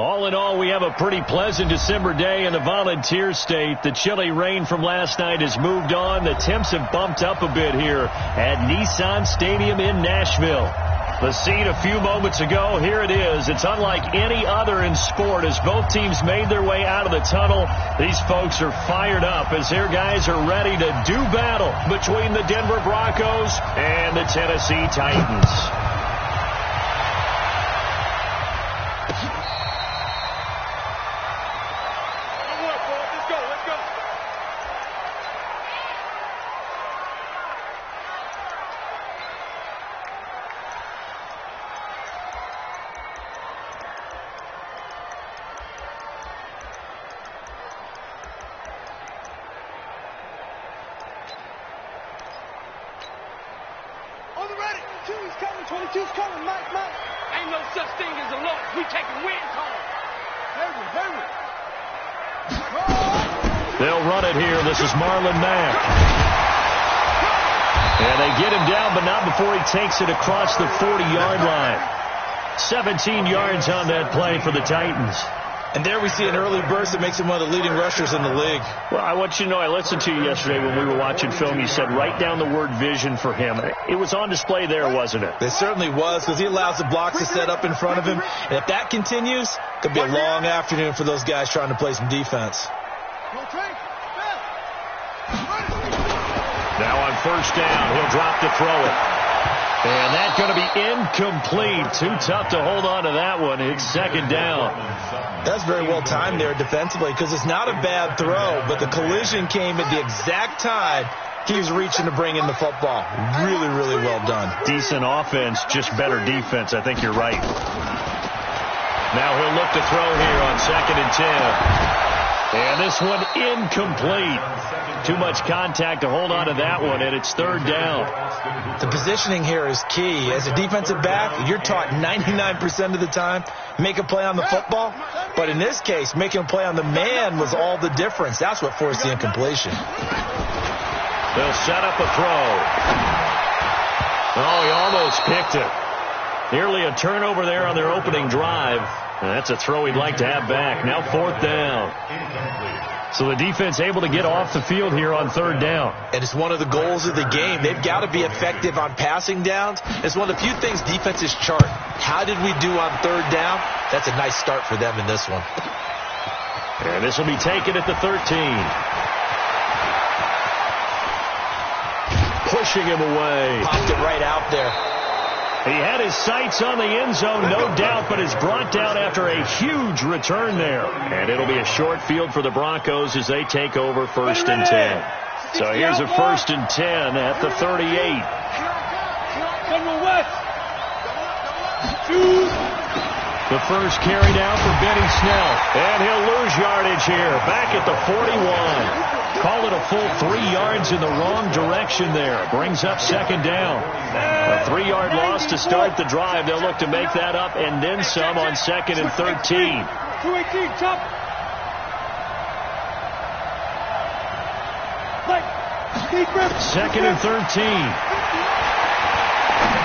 All in all, we have a pretty pleasant December day in the Volunteer State. The chilly rain from last night has moved on. The temps have bumped up a bit here at Nissan Stadium in Nashville. The scene a few moments ago, here it is. It's unlike any other in sport as both teams made their way out of the tunnel. These folks are fired up as their guys are ready to do battle between the Denver Broncos and the Tennessee Titans. They'll run it here. This is Marlon Mack. And they get him down, but not before he takes it across the 40-yard line. 17 yards on that play for the Titans. And there we see an early burst that makes him one of the leading rushers in the league. Well, I want you to know, I listened to you yesterday when we were watching film. You said write down the word vision for him. It was on display there, wasn't it? It certainly was, because he allows the blocks to set up in front of him. And if that continues, it could be a long afternoon for those guys trying to play some defense. Now on first down, he'll drop to throw it. And that's going to be incomplete. Too tough to hold on to that one. It's second down. That's very well timed there defensively, because it's not a bad throw, but the collision came at the exact time he was reaching to bring in the football. Really, really well done. Decent offense, just better defense. I think you're right. Now he'll look to throw here on 2nd and 10. And this one incomplete. Too much contact to hold on to that one, and it's 3rd down. The positioning here is key. As a defensive back, you're taught 99% of the time, make a play on the football. But in this case, making a play on the man was all the difference. That's what forced the incompletion. They'll set up a throw. Oh, he almost picked it. Nearly a turnover there on their opening drive. And that's a throw he'd like to have back. Now 4th down. So the defense able to get off the field here on 3rd down. And it's one of the goals of the game. They've got to be effective on passing downs. It's one of the few things defenses chart. How did we do on 3rd down? That's a nice start for them in this one. And this will be taken at the 13. Pushing him away. Popped it right out there. He had his sights on the end zone, no doubt, but is brought down after a huge return there. And it'll be a short field for the Broncos as they take over 1st and 10. So here's a 1st and 10 at the 38. The first carry down for Benny Snell. And he'll lose yardage here, back at the 41. Call it a full 3 yards in the wrong direction there. Brings up 2nd down. A 3-yard loss to start the drive. They'll look to make that up and then some on 2nd and 13. 2nd and 13.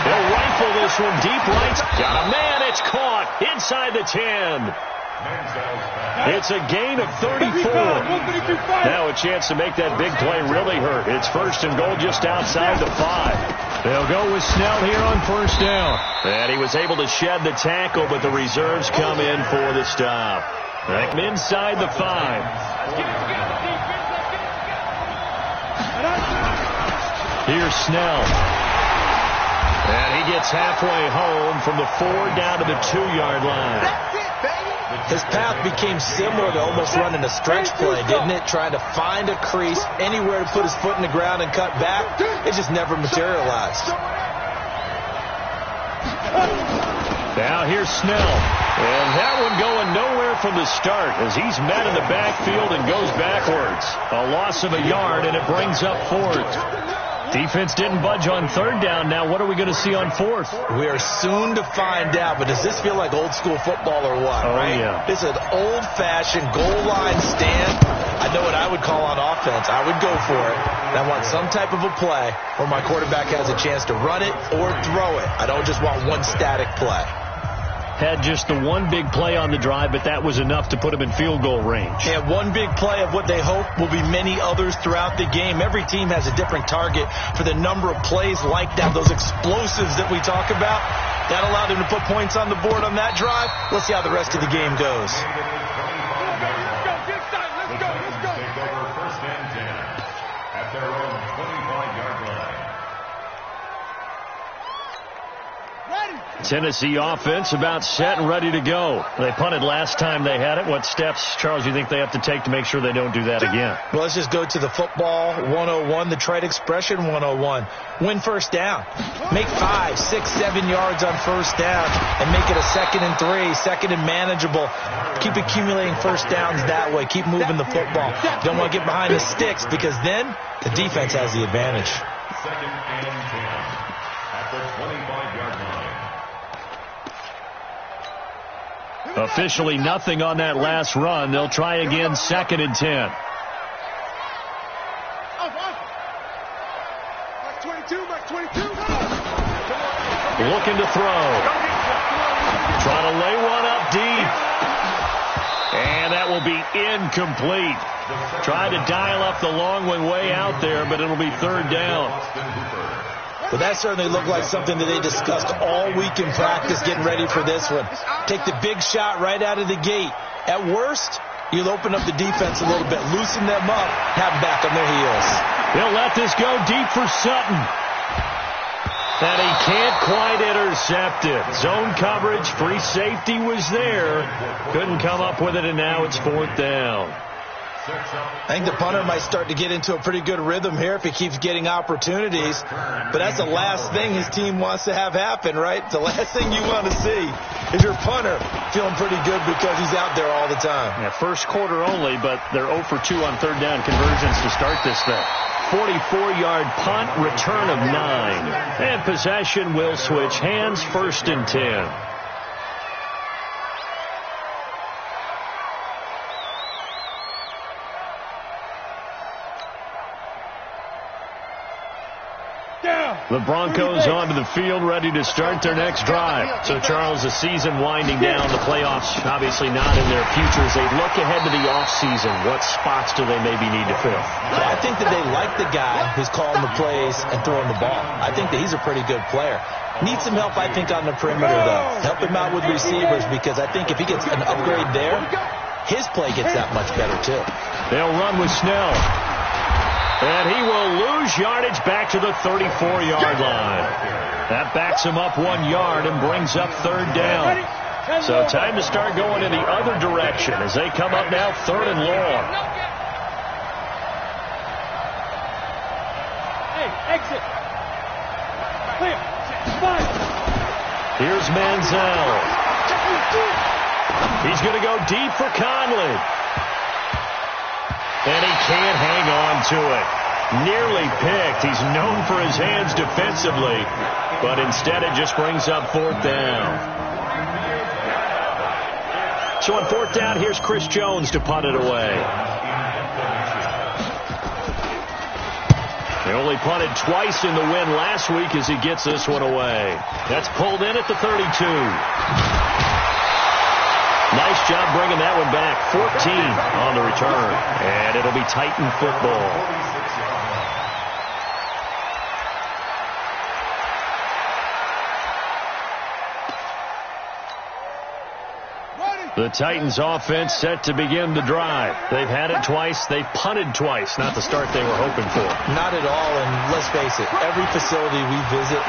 They'll rifle this one deep right. Got a man. It's caught inside the 10. It's a gain of 34. Now a chance to make that big play really hurt. It's 1st and goal just outside the 5. They'll go with Snell here on 1st down. And he was able to shed the tackle, but the reserves come in for the stop. Right inside the 5. Here's Snell. And he gets halfway home from the 4 down to the 2-yard line. His path became similar to almost running a stretch play, didn't it? Trying to find a crease, anywhere to put his foot in the ground and cut back. It just never materialized. Now here's Snell. And that one going nowhere from the start as he's met in the backfield and goes backwards. A loss of a yard, and it brings up 4th. Defense didn't budge on 3rd down. Now what are we going to see on 4th? We are soon to find out, but does this feel like old school football or what? Oh, right? Yeah. It's an old-fashioned goal line stand. I know what I would call on offense. I would go for it. And I want some type of a play where my quarterback has a chance to run it or throw it. I don't just want one static play. had just the one big play on the drive, but that was enough to put them in field goal range. And one big play of what they hope will be many others throughout the game. Every team has a different target for the number of plays like that, those explosives that we talk about. That allowed them to put points on the board on that drive. Let's see how the rest of the game goes. Tennessee offense about set and ready to go. They punted last time they had it. What steps, Charles, do you think they have to take to make sure they don't do that again? Well, let's just go to the football 101, the trade expression 101. Win first down. Make 5, 6, 7 yards on first down and make it a 2nd and 3, second and manageable. Keep accumulating first downs that way. Keep moving the football. Don't want to get behind the sticks because then the defense has the advantage. 2nd and 10 at the 25-yard line. Officially nothing on that last run. They'll try again, 2nd and 10. Looking to throw. Trying to lay one up deep. And that will be incomplete. Tried to dial up the long one way out there, but it'll be 3rd down. Well, that certainly looked like something that they discussed all week in practice getting ready for this one. Take the big shot right out of the gate. At worst, you'll open up the defense a little bit, loosen them up, have them back on their heels. He'll let this go deep for Sutton. And he can't quite intercept it. Zone coverage, free safety was there. Couldn't come up with it, and now it's 4th down. I think the punter might start to get into a pretty good rhythm here if he keeps getting opportunities. But that's the last thing his team wants to have happen, right? The last thing you want to see is your punter feeling pretty good because he's out there all the time. Yeah, first quarter only, but they're 0 for 2 on 3rd down conversions to start this thing. 44-yard punt, return of 9. And possession will switch hands, 1st and 10. The Broncos onto the field, ready to start their next drive. So, Charles, the season winding down, the playoffs obviously not in their future. As they look ahead to the offseason, what spots do they maybe need to fill? Well, I think that they like the guy who's calling the plays and throwing the ball. I think that he's a pretty good player. Needs some help, I think, on the perimeter, though. Help him out with receivers because I think if he gets an upgrade there, his play gets that much better, too. They'll run with Snell. And he will lose yardage back to the 34-yard line. That backs him up 1 yard and brings up 3rd down. So time to start going in the other direction as they come up now 3rd and long. Hey, exit. Clear. Fine. Here's Manziel. He's going to go deep for Conley. And he can't hang on to it. Nearly picked. He's known for his hands defensively, but instead it just brings up 4th down. So on 4th down, here's Chris Jones to punt it away. They only punted twice in the win last week as he gets this one away. That's pulled in at the 32. Nice job bringing that one back. 14 on the return. And it'll be Titan football. The Titans offense set to begin the drive. They've had it twice. They've punted twice. Not the start they were hoping for. Not at all, and let's face it, every facility we visit,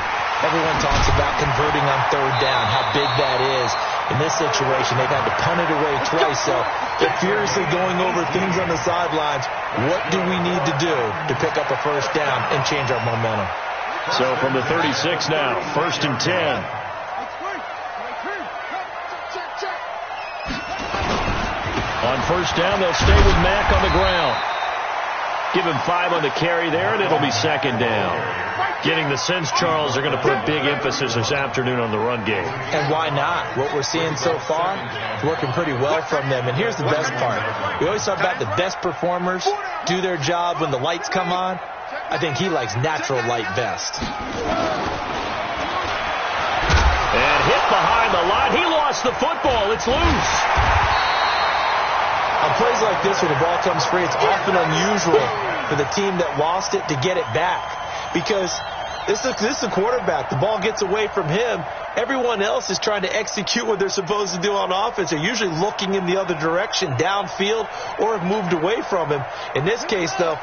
everyone talks about converting on 3rd down, how big that is. In this situation, they've had to punt it away twice, so they're furiously going over things on the sidelines. What do we need to do to pick up a 1st down and change our momentum? So from the 36 now, 1st and 10. On 1st down, they'll stay with Mack on the ground. Give him 5 on the carry there, and it'll be 2nd down. Getting the sense, Charles, they're going to put big emphasis this afternoon on the run game. And why not? What we're seeing so far is working pretty well from them. And here's the best part. We always talk about the best performers do their job when the lights come on. I think he likes natural light best. And hit behind the line. He lost lost the football. It's loose. On plays like this where the ball comes free, it's often unusual for the team that lost it to get it back. Because this is a quarterback. The ball gets away from him. Everyone else is trying to execute what they're supposed to do on offense. They're usually looking in the other direction, downfield, or have moved away from him. In this case, though,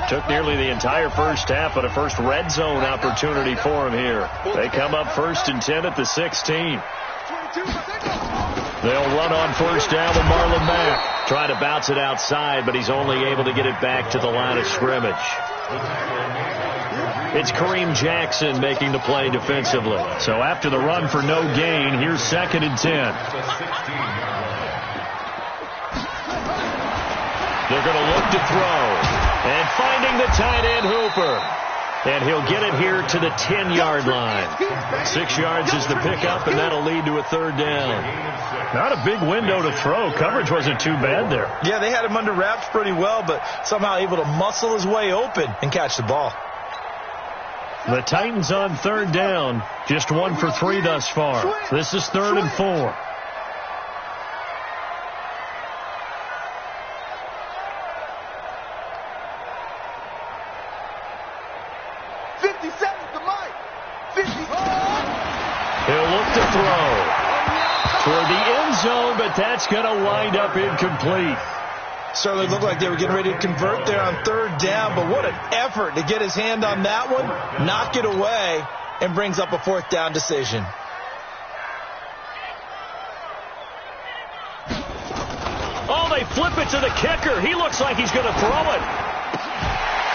took nearly the entire first half, but a first red zone opportunity for him here. They come up 1st and 10 at the 16. They'll run on first down with Marlon Mack. Trying to bounce it outside, but he's only able to get it back to the line of scrimmage. It's Kareem Jackson making the play defensively. So after the run for no gain, here's 2nd and 10. They're going to look to throw. And finding the tight end Hooper. And he'll get it here to the 10-yard line. 6 yards is the pickup, and that'll lead to a 3rd down. Not a big window to throw. Coverage wasn't too bad there. Yeah, they had him under wraps pretty well, but somehow able to muscle his way open and catch the ball. The Titans on 3rd down. Just 1 for 3 thus far. This is 3rd and 4. He'll look to throw toward the end zone, but that's going to wind up incomplete. Certainly looked like they were getting ready to convert there on 3rd down, but what an effort to get his hand on that one, knock it away, and brings up a 4th down decision. Oh, they flip it to the kicker. He looks like he's going to throw it.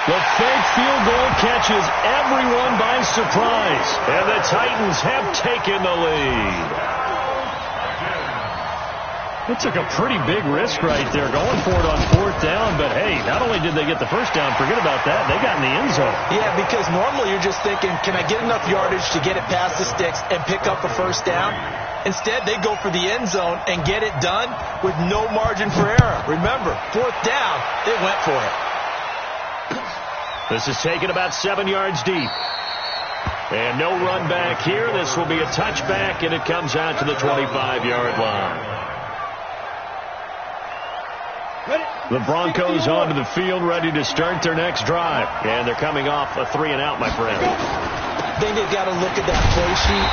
The fake field goal catches everyone by surprise, and the Titans have taken the lead. They took a pretty big risk right there going for it on 4th down, but hey, not only did they get the first down, forget about that, they got in the end zone. Yeah, because normally you're just thinking, can I get enough yardage to get it past the sticks and pick up a 1st down? Instead, they go for the end zone and get it done with no margin for error. Remember, 4th down, they went for it. This is taken about 7 yards deep. And no run back here. This will be a touchback, and it comes out to the 25-yard line. The Broncos onto the field, ready to start their next drive. And they're coming off a 3-and-out, my friend. I think they've got to look at that play sheet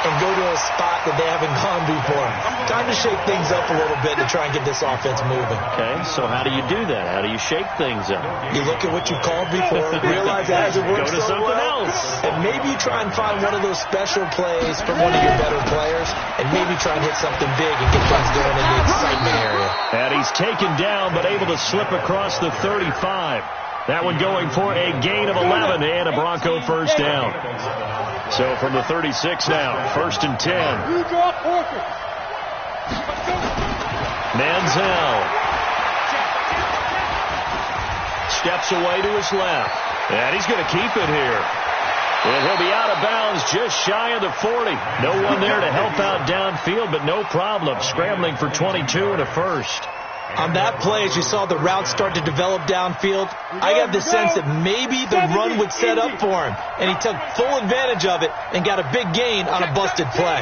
and go to a spot that they haven't gone before. Time to shake things up a little bit to try and get this offense moving. Okay, so how do you do that? How do you shake things up? You look at what you called before, realize it hasn't worked Go to so something well, else. and maybe try and find one of those special plays from one of your better players, and maybe try and hit something big and get things going in the excitement area. And he's taken down, but able to slip across the 35. That one going for a gain of 11 and a Bronco first down. So from the 36 now, 1st and 10. Manziel steps away to his left. And he's going to keep it here. And he'll be out of bounds just shy of the 40. No one there to help out downfield, but no problem. Scrambling for 22 and a first. On that play, as you saw the route start to develop downfield, I got the sense that maybe the run would set up for him, and he took full advantage of it and got a big gain on a busted play.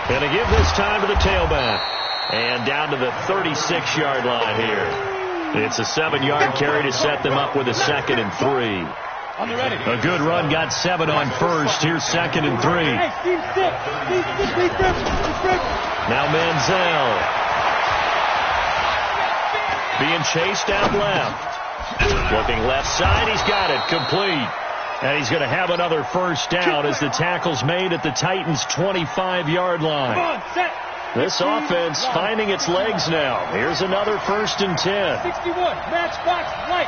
Going to give this time to the tailback. And down to the 36-yard line here. It's a 7-yard carry to set them up with a 2nd and 3. A good run, got 7 on first. Here's 2nd and 3. Now Manziel. Being chased out left. Looking left side, he's got it. Complete. And he's going to have another first down as the tackle's made at the Titans' 25-yard line. This offense finding its legs now. Here's another 1st and 10. 61, match box, right.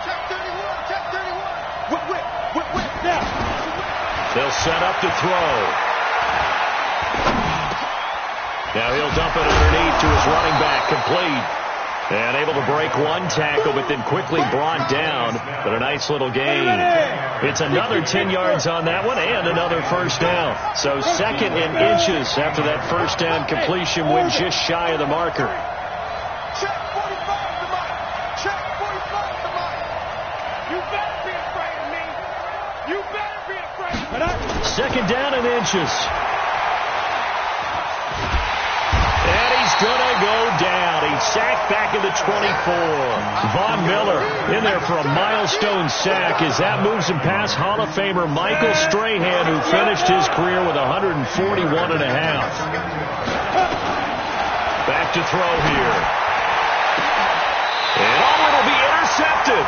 Check 31, check 31. Whip, down. They'll set up to throw. Now he'll dump it underneath to his running back, complete. And able to break one tackle, but then quickly brought down. But a nice little gain. It's another 10 yards on that one and another first down. So second and inches after that first down completion went just shy of the marker. Check 45 to Mike. Check 45 to Mike. You better be afraid of me. You better be afraid of me. Second down and inches. And he's going to go down. He's sacked back at the 24. Von Miller in there for a milestone sack as that moves him past Hall of Famer Michael Strahan, who finished his career with 141.5. Back to throw here. And it'll be intercepted.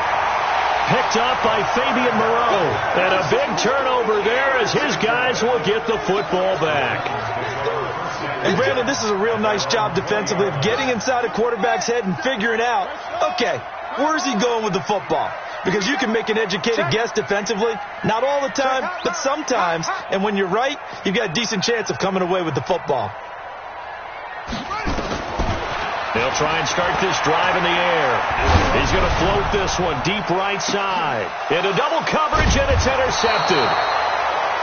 Picked up by Fabian Moreau. And a big turnover there as his guys will get the football back. And Brandon, this is a real nice job defensively of getting inside a quarterback's head and figuring out, okay, where's he going with the football? Because you can make an educated guess defensively, not all the time, but sometimes. And when you're right, you've got a decent chance of coming away with the football. They'll try and start this drive in the air. He's going to float this one deep right side. Into double coverage, and it's intercepted.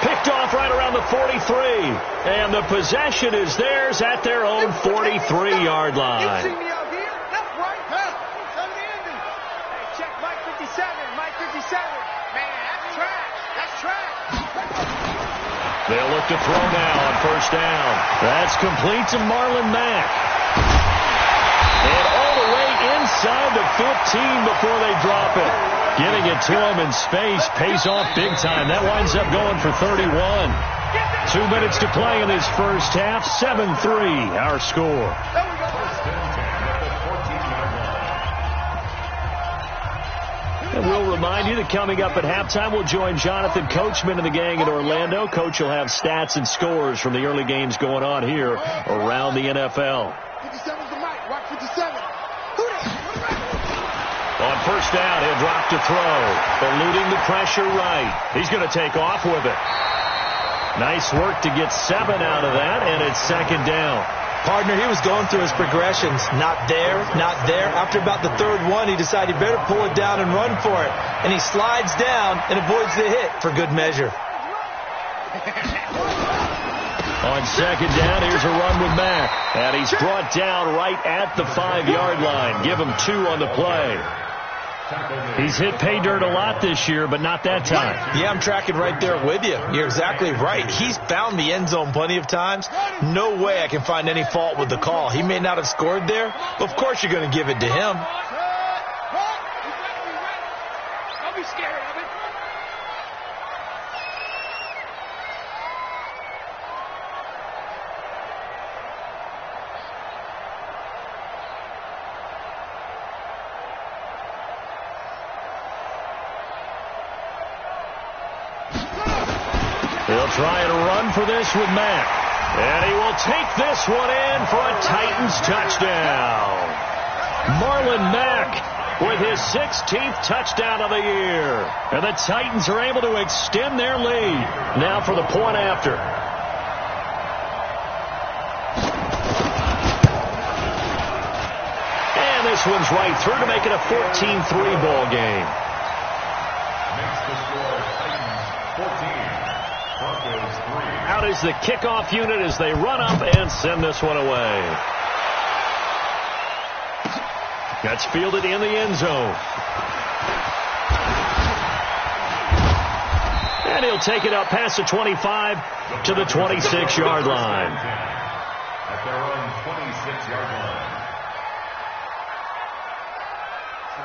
Picked off right around the 43. And the possession is theirs at their own 43-yard line. You see me out here? That's right. Come to the ending. Hey, check Mike 57. Mike 57. Man, that's trash. That's trash. They'll look to throw now on first down. That's complete to Marlon Mack. And all the way inside the 15 before they drop it. Getting it to him in space pays off big time. That winds up going for 31. 2 minutes to play in his first half. 7-3, our score. And we'll remind you that coming up at halftime, we'll join Jonathan Coachman and the gang in Orlando. Coach will have stats and scores from the early games going on here around the NFL. 57's the mic. Watch 57. On first down, he'll drop to throw. Eluding the pressure right. He's going to take off with it. Nice work to get 7 out of that, and it's second down. Partner, he was going through his progressions. Not there, not there. After about the third one, he decided he better pull it down and run for it. And he slides down and avoids the hit for good measure. On second down, here's a run with Mack. And he's brought down right at the 5-yard line. Give him 2 on the play. He's hit pay dirt a lot this year, but not that time. Yeah, I'm tracking right there with you. You're exactly right. He's found the end zone plenty of times. No way I can find any fault with the call. He may not have scored there, but of course you're going to give it to him. Don't be scared of it. He'll try and run for this with Mack. And he will take this one in for a Titans touchdown. Marlon Mack with his 16th touchdown of the year. And the Titans are able to extend their lead. Now for the point after. And this one's right through to make it a 14-3 ball game. Out is the kickoff unit as they run up and send this one away. That's fielded in the end zone. And he'll take it up past the 25 to the 26-yard line. At their own 26-yard line.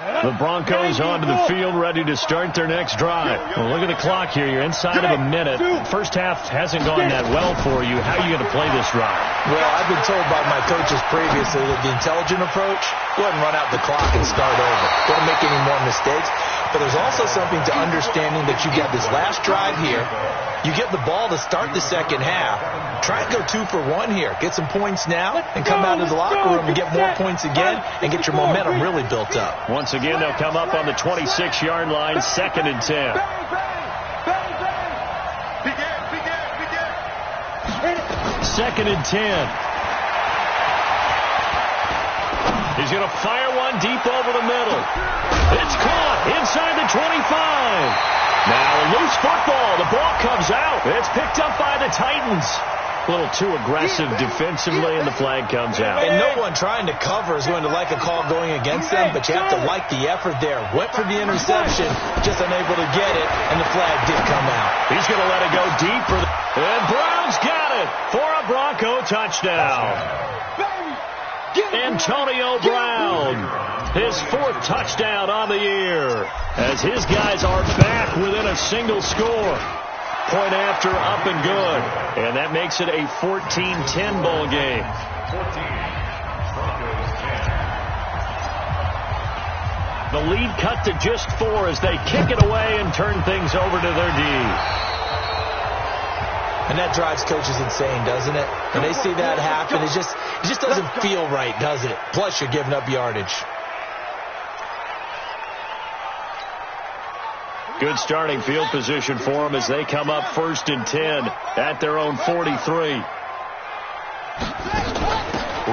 The Broncos onto the field, ready to start their next drive. Well, look at the clock here. You're inside of a minute. First half hasn't gone that well for you. How are you going to play this drive? Well, I've been told by my coaches previously that the intelligent approach, go ahead and run out the clock and start over. Don't make any more mistakes. But there's also something to understanding that you get this last drive here. You get the ball to start the second half. Try and go 2 for 1 here. Get some points now and come out of the locker room and get more points again and get your momentum really built up. Once again, they'll come up on the 26-yard line, second and 10. Second and 10. He's going to fire one run deep over the middle. It's caught inside the 25. Now a loose football. The ball comes out. It's picked up by the Titans. A little too aggressive defensively, and the flag comes out. And no one trying to cover is going to like a call going against them, but you have to like the effort there. Went for the interception, just unable to get it, and the flag did come out. He's going to let it go deeper. And Brown's got it for a Bronco touchdown. Antonio Brown, his 4th touchdown on the year, as his guys are back within a single score. Point after, up and good. And that makes it a 14-10 ball game. The lead cut to just 4 as they kick it away and turn things over to their D. And that drives coaches insane, doesn't it? When they see that happen, it just doesn't feel right, does it? Plus, you're giving up yardage. Good starting field position for them as they come up 1st and 10 at their own 43.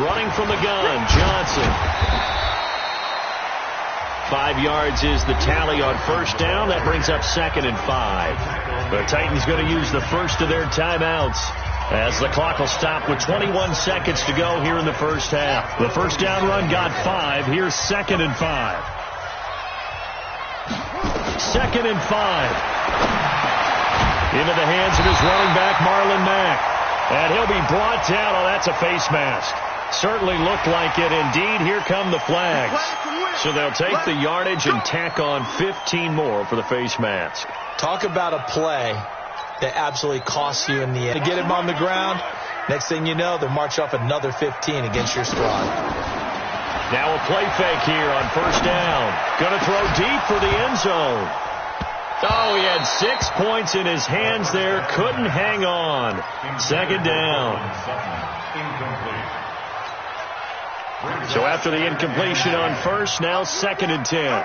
Running from the gun, Johnson. 5 yards is the tally on 1st down. That brings up 2nd and 5. The Titans going to use the first of their timeouts as the clock will stop with 21 seconds to go here in the first half. The first down run got 5. Here's 2nd and 5. 2nd and 5. Into the hands of his running back, Marlon Mack. And he'll be brought down. Oh, that's a face mask. Certainly looked like it. Indeed, here come the flags. So they'll take the yardage and tack on 15 more for the face mask. Talk about a play that absolutely costs you in the end. To get him on the ground, next thing you know, they'll march off another 15 against your squad. Now a play fake here on 1st down. Going to throw deep for the end zone. Oh, he had 6 points in his hands there. Couldn't hang on. 2nd down. So after the incompletion on 1st, now 2nd and 10.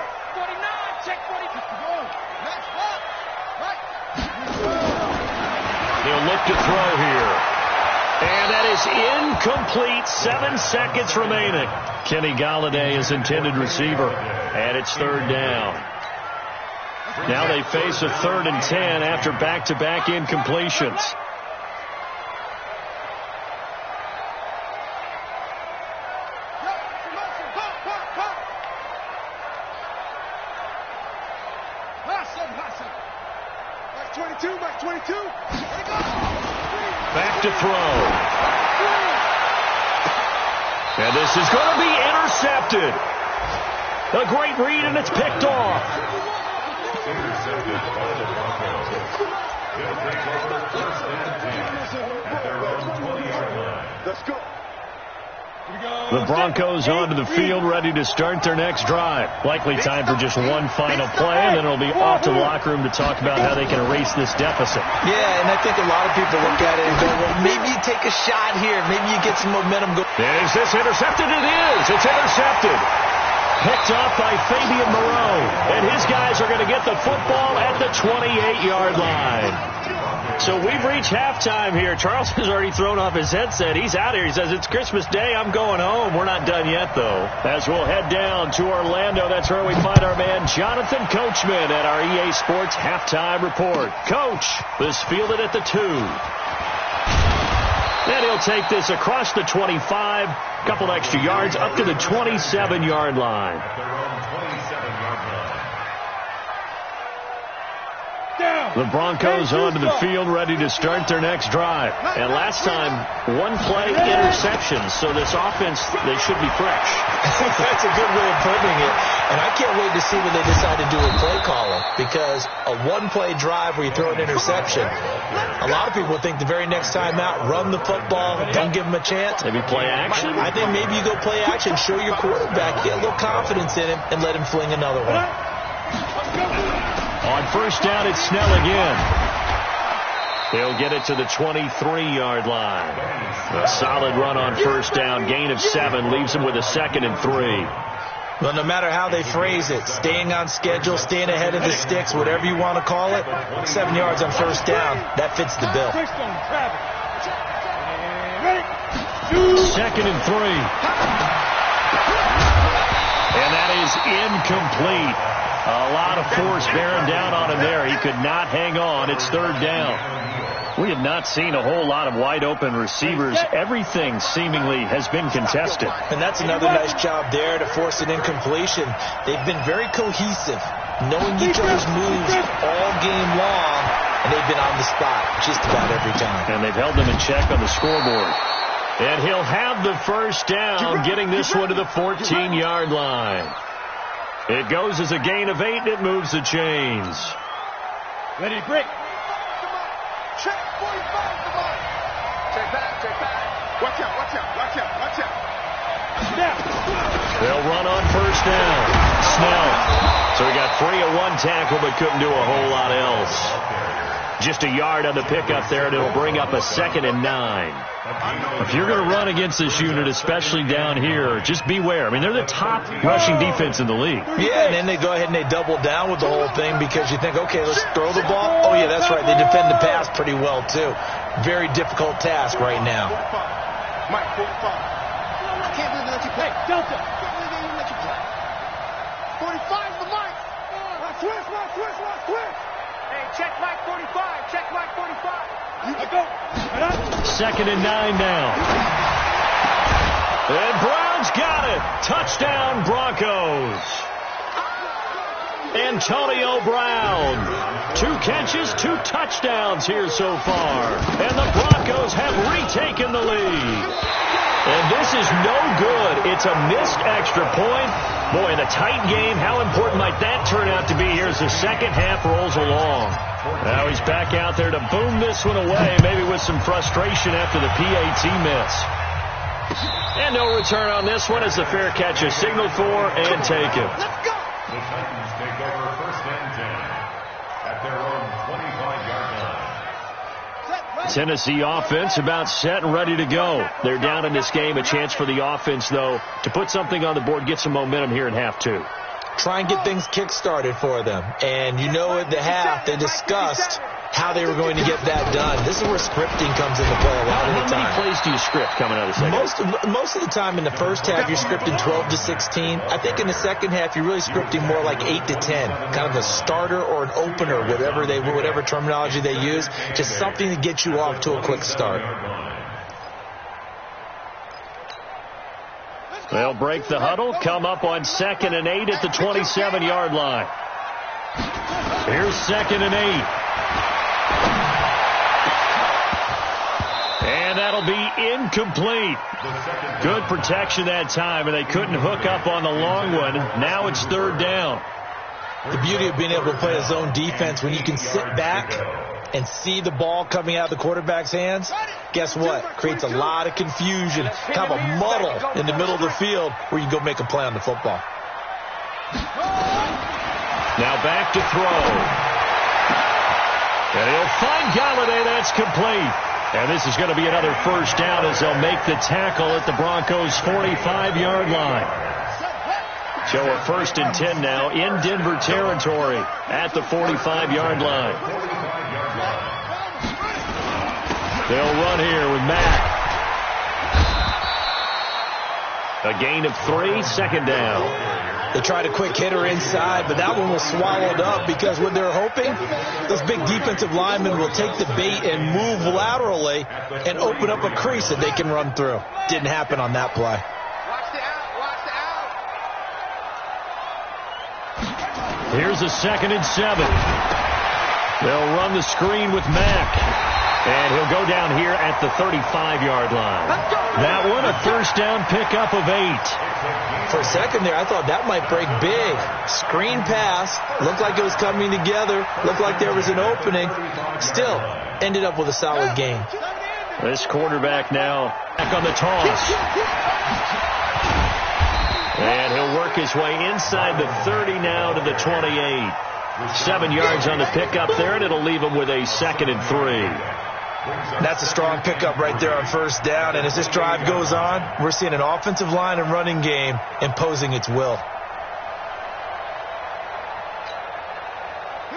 He'll look to throw here. And that is incomplete. 7 seconds remaining. Kenny Golladay is intended receiver. And it's 3rd down. Now they face a 3rd and 10 after back-to-back incompletions. Back to throw. And this is going to be intercepted. A great read, and it's picked off. Let's go. The Broncos onto the field, ready to start their next drive. Likely time for just one final play, and then it'll be off to the locker room to talk about how they can erase this deficit. Yeah, and I think a lot of people look at it and go, well, maybe you take a shot here. Maybe you get some momentum. And is this intercepted? It is. It's intercepted. Picked off by Fabian Moreau. And his guys are going to get the football at the 28-yard line. So we've reached halftime here. Charles has already thrown off his headset. He's out here. He says, it's Christmas Day. I'm going home. We're not done yet, though. As we'll head down to Orlando, that's where we find our man Jonathan Coachman at our EA Sports Halftime Report. Coach, this fielded at the 2. Then he'll take this across the 25, couple extra yards, up to the 27-yard line. The Broncos onto the field, ready to start their next drive. And last time, 1-play interceptions. So this offense, they should be fresh. That's a good way of putting it. And I can't wait to see when they decide to do a play caller. Because a 1-play drive where you throw an interception, a lot of people think the very next time out, run the football, don't give them a chance. Maybe play action? I think maybe you go play action, show your quarterback, get a little confidence in him, and let him fling another one. On first down, it's Snell again. He'll get it to the 23-yard line. A solid run on first down. Gain of 7 leaves him with a 2nd and 3. Well, no matter how they phrase it, staying on schedule, staying ahead of the sticks, whatever you want to call it, 7 yards on first down, that fits the bill. 2nd and 3. And incomplete. A lot of force bearing down on him there. He could not hang on. It's third down. We have not seen a whole lot of wide-open receivers. Everything seemingly has been contested. And that's another nice job there to force an incompletion. They've been very cohesive, knowing each other's moves all game long, and they've been on the spot just about every time. And they've held them in check on the scoreboard. And he'll have the first down, getting this one to the 14-yard line. It goes as a gain of 8, and it moves the chains. Ready to break. Check 45 the mark. Check back. Watch out, watch out, watch out, watch out. Snap. They'll run on first down. Snell. So he got free of one tackle, but couldn't do a whole lot else. Just a yard on the pickup there, and it'll bring up a 2nd and 9. If you're going to run against this unit, especially down here, just beware. I mean, they're the top rushing defense in the league. Yeah, and then they go ahead and they double down with the whole thing because you think, okay, let's throw the ball. Oh, yeah, that's right. They defend the pass pretty well, too. Very difficult task right now. Mike, 45. I can't believe they let you play. Hey, Delta. I can't believe they even let you play. 45's the Mike. Switch. Hey, check Mike 45. Check Mike 45. You go. 2nd and 9 now. And Brown's got it. Touchdown, Broncos. Antonio Brown. 2 catches, 2 touchdowns here so far. And the Broncos have retaken the lead. And this is no good. It's a missed extra point. Boy, in a tight game, how important might that turn out to be here as the second half rolls along? Now he's back out there to boom this one away, maybe with some frustration after the PAT miss. And no return on this one as the fair catch is signaled for and taken. Let's go. The Titans take over 1st and 10 at their own 25-yard line. Tennessee offense about set and ready to go. They're down in this game. A chance for the offense, though, to put something on the board, get some momentum here in half 2. Try and get things kick-started for them. And you know at the half, they discussed how they were going to get that done. This is where scripting comes into play a lot of the time. How many plays do you script coming out of the second? Most of the time in the first half, you're scripting 12 to 16. I think in the second half, you're really scripting more like 8 to 10. Kind of a starter or an opener, whatever terminology they use. Just something to get you off to a quick start. They'll break the huddle, come up on 2nd and 8 at the 27-yard line. Here's 2nd and 8. And that'll be incomplete. Good protection that time, and they couldn't hook up on the long one. Now it's 3rd down. The beauty of being able to play a zone defense when you can sit back and see the ball coming out of the quarterback's hands, guess what? Creates a lot of confusion, kind of a muddle in the middle of the field where you can go make a play on the football. Now back to throw. And he'll find Galladay. That's complete. And this is going to be another first down as they'll make the tackle at the Broncos' 45-yard line. So a 1st and 10 now in Denver territory at the 45-yard line. They'll run here with Mack. A gain of 3, 2nd down. They tried a quick hitter inside, but that one was swallowed up because what they're hoping, those big defensive linemen will take the bait and move laterally and open up a crease that they can run through. Didn't happen on that play. Here's a 2nd and 7. They'll run the screen with Mack. And he'll go down here at the 35-yard line. That one, a first down pickup of 8. For a second there, I thought that might break big. Screen pass. Looked like it was coming together. Looked like there was an opening. Still, ended up with a solid gain. This quarterback now back on the toss. And he'll work his way inside the 30 now to the 28. 7 yards on the pickup there, and it'll leave him with a 2nd and 3. That's a strong pickup right there on first down. And as this drive goes on, we're seeing an offensive line and running game imposing its will.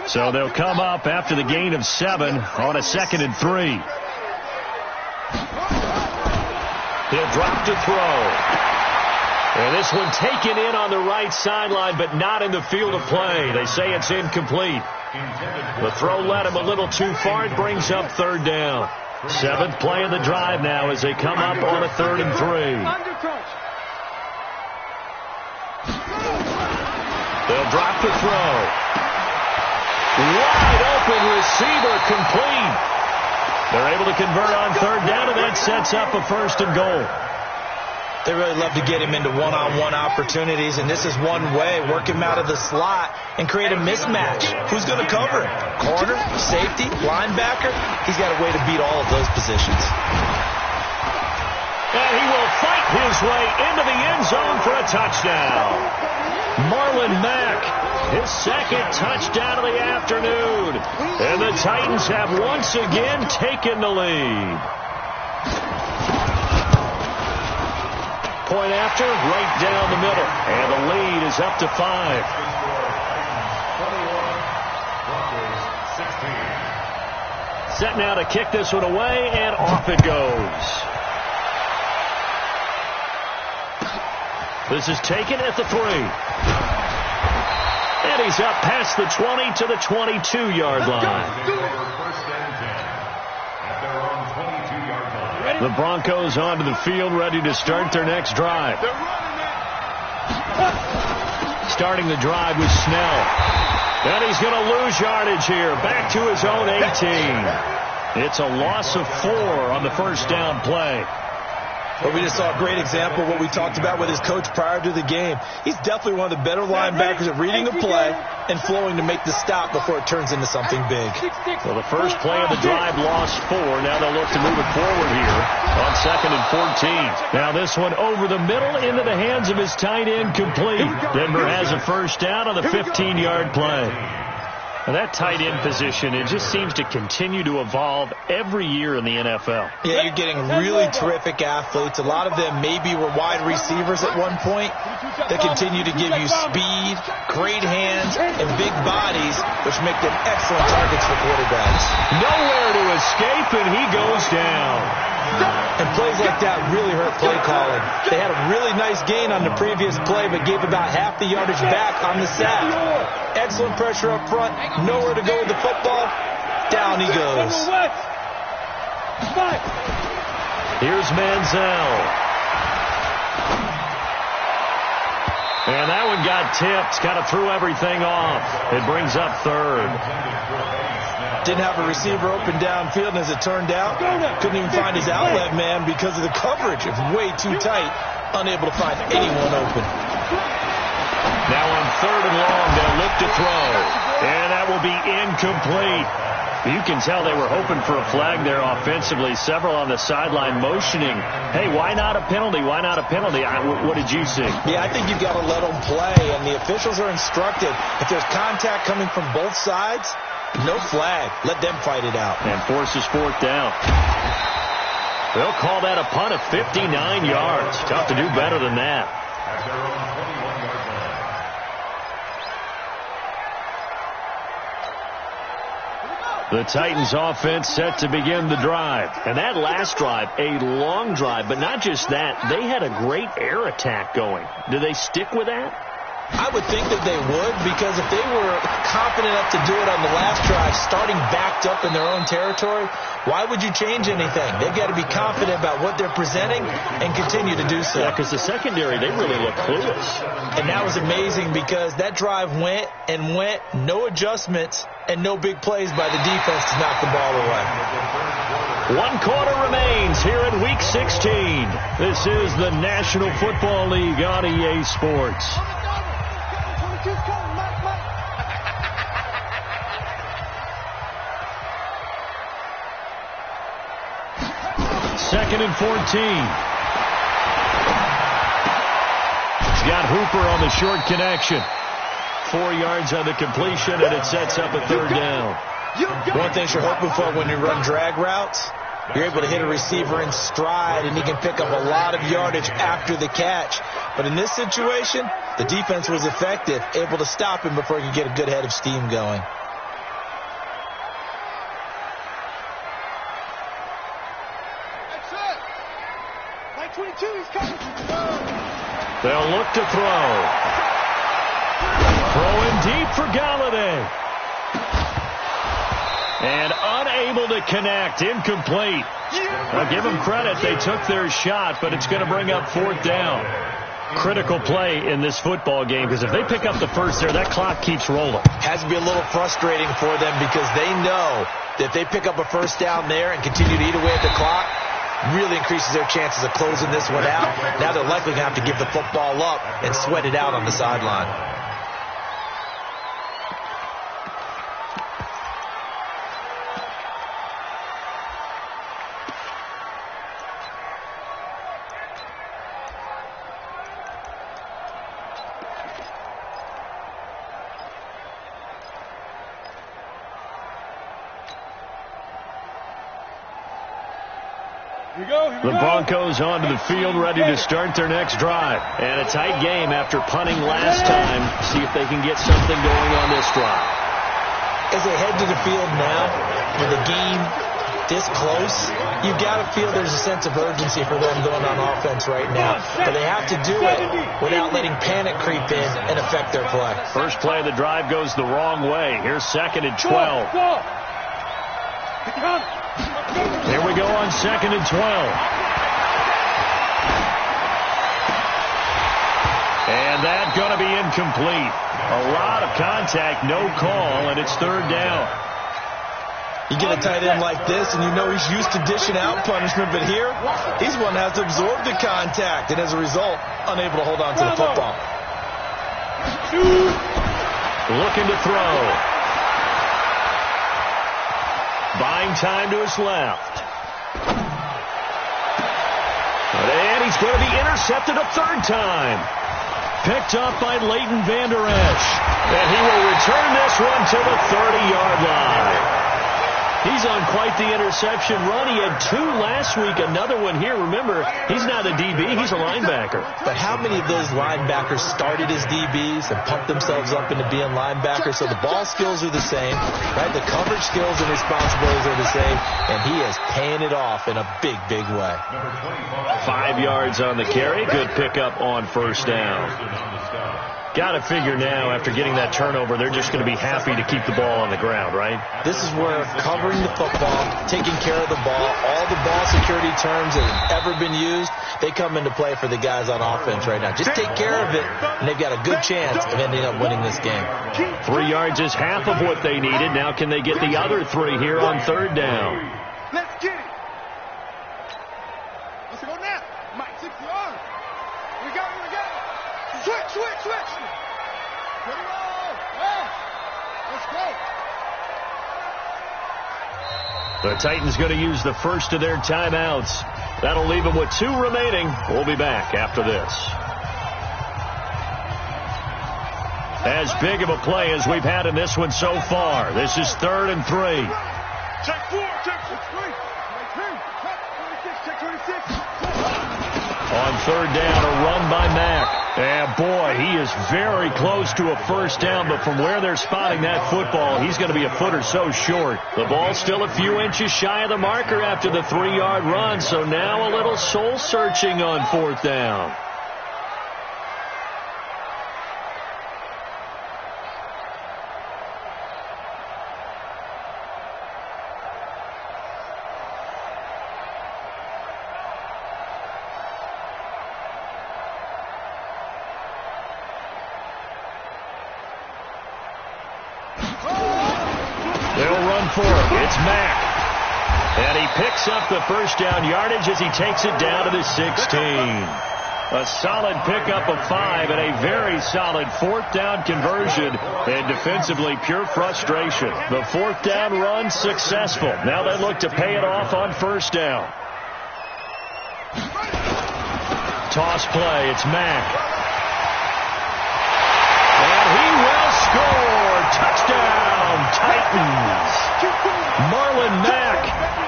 So they'll come up after the gain of 7 on a 2nd and 3. He'll drop to throw. And this one taken in on the right sideline, but not in the field of play. They say it's incomplete. The throw led him a little too far. It brings up third down. 7th play of the drive now as they come up on a 3rd and 3. They'll drop the throw. Wide open receiver complete. They're able to convert on 3rd down, and that sets up a 1st and goal. They really love to get him into one-on-one opportunities, and this is one way, work him out of the slot and create a mismatch. Who's going to cover him? Corner, safety, linebacker? He's got a way to beat all of those positions. And he will fight his way into the end zone for a touchdown. Marlon Mack, his 2nd touchdown of the afternoon. And the Titans have once again taken the lead. Point after, right down the middle. And the lead is up to 5. Set now to kick this one away, and off it goes. This is taken at the 3. And he's up past the 20 to the 22-yard line. The Broncos onto the field, ready to start their next drive. Starting the drive with Snell. And he's going to lose yardage here. Back to his own 18. It's a loss of 4 on the 1st down play. But we just saw a great example of what we talked about with his coach prior to the game. He's definitely one of the better linebackers at reading the play and flowing to make the stop before it turns into something big. Well, the first play of the drive lost 4. Now they'll look to move it forward here on 2nd and 14. Now this one over the middle into the hands of his tight end complete. Denver has a 1st down on the 15-yard play. Well, that tight end position, it just seems to continue to evolve every year in the NFL. Yeah, you're getting really terrific athletes. A lot of them maybe were wide receivers at one point. They continue to give you speed, great hands, and big bodies, which make them excellent targets for quarterbacks. Nowhere to escape, and he goes down. And plays like that really hurt play calling. They had a really nice gain on the previous play, but gave about half the yardage back on the sack. Excellent pressure up front. Nowhere to go with the football. Down he goes. Here's Manziel. And that one got tipped. Kind of threw everything off. It brings up 3rd. Didn't have a receiver open downfield, and as it turned out, couldn't even find his outlet man because of the coverage. It's way too tight, unable to find anyone open. Now on 3rd and long, they'll look to throw. And that will be incomplete. You can tell they were hoping for a flag there offensively. Several on the sideline motioning, hey, why not a penalty? Why not a penalty? What did you see? Yeah, I think you've got to let them play, and the officials are instructed. If there's contact coming from both sides, no flag. Let them fight it out. And forces 4th down. They'll call that a punt of 59 yards. Tough to do better than that. The Titans offense set to begin the drive. And that last drive, a long drive, but not just that. They had a great air attack going. Do they stick with that? I would think that they would, because if they were confident enough to do it on the last drive, starting backed up in their own territory, why would you change anything? They've got to be confident about what they're presenting and continue to do so. Yeah, because the secondary, they really look clueless. And that was amazing because that drive went and went, no adjustments, and no big plays by the defense to knock the ball away. 1 quarter remains here in Week 16. This is the National Football League on EA Sports. 2nd and 14. He's got Hooper on the short connection. 4 yards on the completion, and it sets up a 3rd down. One thing you're hoping for when you run drag routes, you're able to hit a receiver in stride, and he can pick up a lot of yardage after the catch. But in this situation, the defense was effective, able to stop him before he could get a good head of steam going. They'll look to throw. Throwing deep for Galladay. And unable to connect. Incomplete. I'll give them credit. They took their shot, but it's going to bring up fourth down. Critical play in this football game, because if they pick up the first there, that clock keeps rolling. Has to be a little frustrating for them, because they know that if they pick up a first down there and continue to eat away at the clock, really increases their chances of closing this one out. Now they're likely going to have to give the football up and sweat it out on the sideline. The Broncos onto the field, ready to start their next drive. And a tight game after punting last time. See if they can get something going on this drive. As they head to the field now, with the game this close, you've got to feel there's a sense of urgency for them going on offense right now. But they have to do it without letting panic creep in and affect their play. First play of the drive goes the wrong way. Here's 2nd and 12. Here we go on 2nd and 12. And that's going to be incomplete. A lot of contact, no call, and it's 3rd down. You get a tight end like this, and you know he's used to dishing out punishment, but here, he's one that has to absorb the contact, and as a result, unable to hold on to the football. Looking to throw. Buying time to his left. And he's going to be intercepted a 3rd time. Picked up by Leighton Vander Esch. And he will return this one to the 30-yard line. He's on quite the interception run. He had 2 last week, another one here. Remember, he's not a DB, he's a linebacker. But how many of those linebackers started as DBs and pumped themselves up into being linebackers? So the ball skills are the same, right? The coverage skills and responsibilities are the same, and he is paying it off in a big, big way. 5 yards on the carry. Good pickup on 1st down. Got to figure now, after getting that turnover, they're just going to be happy to keep the ball on the ground, right? This is where covering the football, taking care of the ball, all the ball security terms that have ever been used, they come into play for the guys on offense right now. Just take care of it, and they've got a good chance of ending up winning this game. 3 yards is half of what they needed. Now can they get the other 3 here on 3rd down? Let's get it. Let's go now. Mike, 6 yards. We got it. Switch. Put it on. Let's go. The Titans going to use the first of their timeouts. That'll leave them with 2 remaining. We'll be back after this. As big of a play as we've had in this one so far. This is 3rd and 3. Check 4, check 3. Check 26. On 3rd down, a run by Mack. And boy, he is very close to a first down, but from where they're spotting that football, he's going to be a foot or so short. The ball's still a few inches shy of the marker after the 3-yard run, so now a little soul-searching on 4th down. It's Mack. And he picks up the first down yardage as he takes it down to the 16. A solid pickup of 5 and a very solid 4th down conversion. And defensively, pure frustration. The 4th down run successful. Now they look to pay it off on 1st down. Toss play. It's Mack. And he will score. Touchdown, Titans. Marlon Mack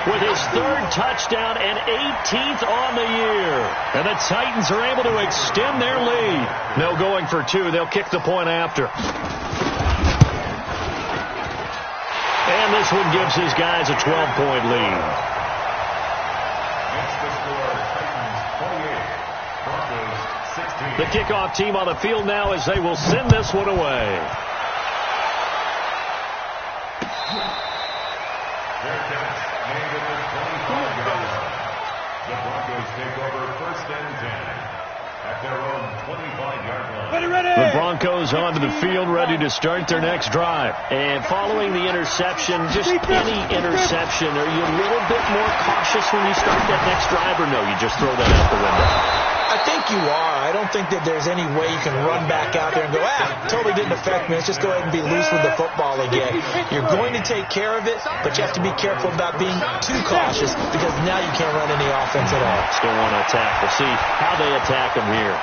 with his 3rd touchdown and 18th on the year. And the Titans are able to extend their lead. No going for 2. They'll kick the point after. And this one gives his guys a 12-point lead. That's the score. Titans 28, Broncos 16. The kickoff team on the field now as they will send this one away. The Broncos take over 1st and 10 at their own 25-yard line. The Broncos onto the field, ready to start their next drive. And following the interception, just any interception, are you a little bit more cautious when you start that next drive, or no, you just throw that out the window? I think you are. I don't think that there's any way you can run back out there and go, totally didn't affect me. Let's just go ahead and be loose with the football again. You're going to take care of it, but you have to be careful about being too cautious because now you can't run any offense at all. Still want to attack. We'll see how they attack him here.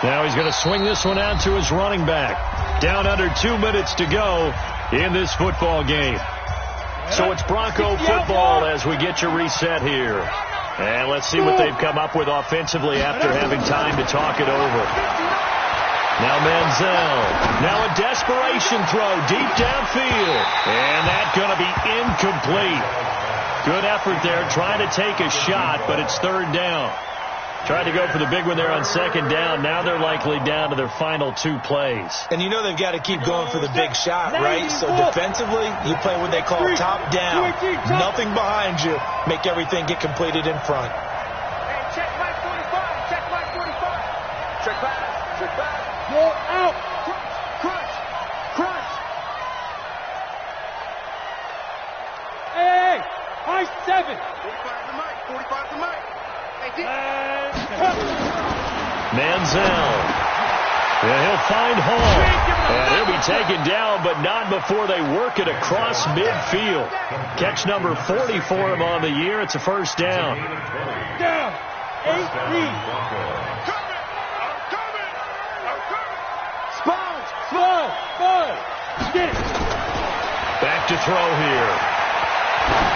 Now he's going to swing this one out to his running back. Down under 2 minutes to go in this football game. So it's Bronco football as we get you reset here. And let's see what they've come up with offensively after having time to talk it over. Now Manziel. Now a desperation throw deep downfield. And that's going to be incomplete. Good effort there trying to take a shot, but it's 3rd down. Tried to go for the big one there on 2nd down. Now they're likely down to their final 2 plays. And you know they've got to keep going for the big shot, right? So defensively, you play what they call top down. Nothing behind you. Make everything get completed in front. Hey, check my 45. Check my 45. Check back. Check back. Go out. Crunch. Crunch. Hey. High 7. 45 to Mike. 45 to Mike. Manziel. Yeah, he'll find Hall. And he'll be taken down, but not before they work it across midfield. Catch number 40 for him on the year. It's a 1st down. Down. 18. Sponge. Get it. Back to throw here.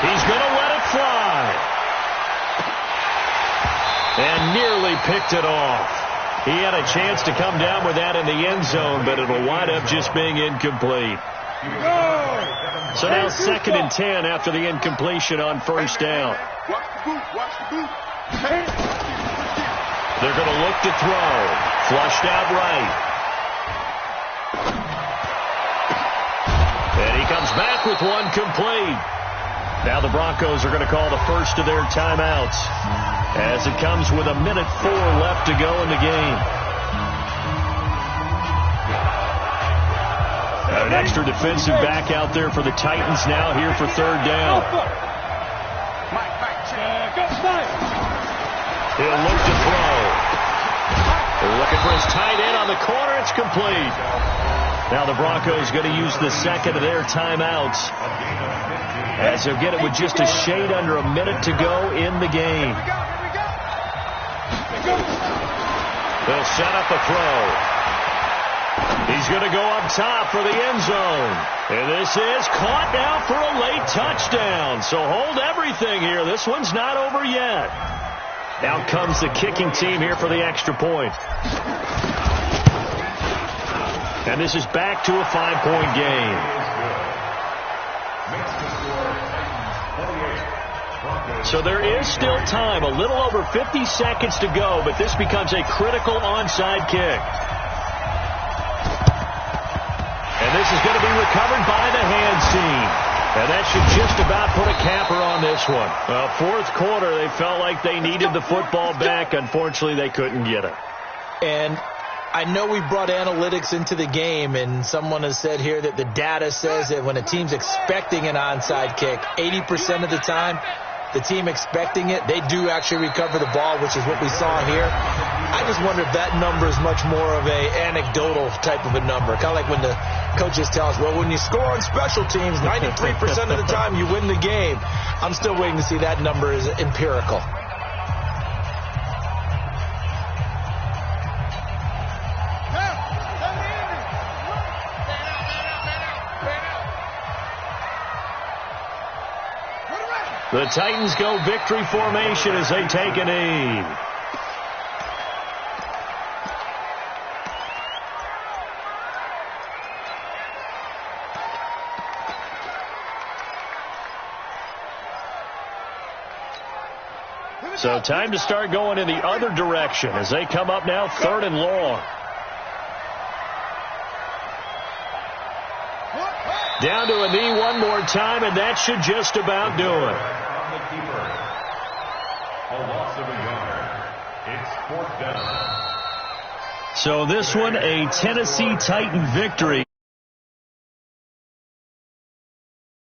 He's going to let it fly. And nearly picked it off. He had a chance to come down with that in the end zone, but it'll wind up just being incomplete. So now 2nd and 10 after the incompletion on 1st down. They're going to look to throw. Flushed out right. And he comes back with one complete. Now the Broncos are going to call the first of their timeouts as it comes with 1:04 left to go in the game. An extra defensive back out there for the Titans now here for 3rd down. He'll look to throw. They're looking for his tight end on the corner. It's complete. Now the Broncos going to use the 2nd of their timeouts as they'll get it with just a shade under 1 minute to go in the game. They'll set up a throw. He's going to go up top for the end zone. And this is caught now for a late touchdown. So hold everything here. This one's not over yet. Out comes the kicking team here for the extra point. And this is back to a 5-point game. So there is still time, a little over 50 seconds to go, but this becomes a critical onside kick. And this is going to be recovered by the hands team. And that should just about put a capper on this one. Well, 4th quarter, they felt like they needed the football back. Unfortunately, they couldn't get it. And I know we brought analytics into the game, and someone has said here that the data says that when a team's expecting an onside kick, 80% of the time, the team expecting it, they do actually recover the ball, which is what we saw here. I just wonder if that number is much more of a anecdotal type of a number. Kind of like when the coaches tell us, well, when you score on special teams, 93% of the time you win the game. I'm still waiting to see that number is empirical. The Titans go victory formation as they take a knee. So time to start going in the other direction as they come up now 3rd and long. Down to a knee one more time, and that should just about do it. A loss of a yard. It's 4th down. So this one, a Tennessee Titan victory.